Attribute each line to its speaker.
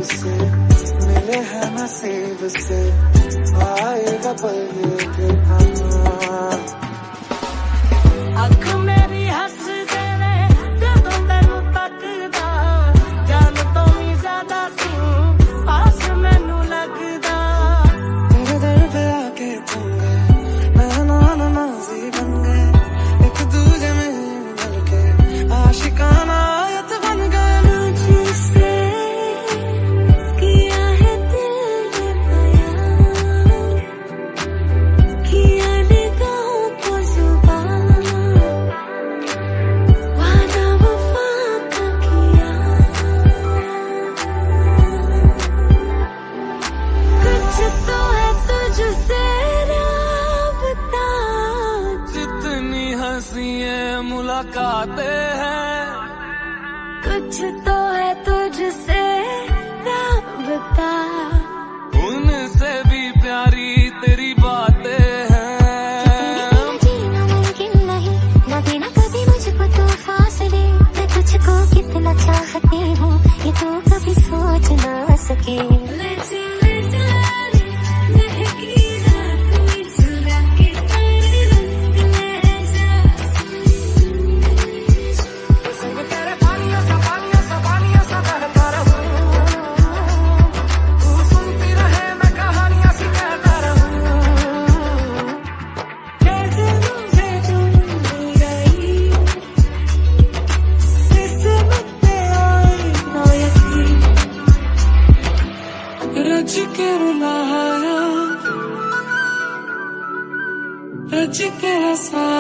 Speaker 1: मिले हैं नसीब से आएगा पल ये फिर आना।
Speaker 2: अख मेरी हस देवे जदों तैनू तकदा, जान तो भी ज्यादा तू पास मैनू लगदा।
Speaker 1: तेरे दर पे आके थम गए, नैना नमाज़ी बन गए, एक दूजे में मिल के आशिकाना आयत बन गए।
Speaker 2: मुझसे किया है दिल ने बयां, किया निगाहों को जुबान, वादा वफा का किया। कुछ तो है तुझसे राबता,
Speaker 1: जितनी हंसी मुलाकातें हैं,
Speaker 2: कुछ तो है तुझसे राबता,
Speaker 1: उनसे भी प्यारी तेरी बातें हैं।
Speaker 2: जीना मुमकिन नहीं, न देना कभी मुझको तो फासले। मैं तुझको कितना चाहती हूँ ये तू कभी सोच ना सके।
Speaker 1: रज के रुलाया, रज के हंसाया।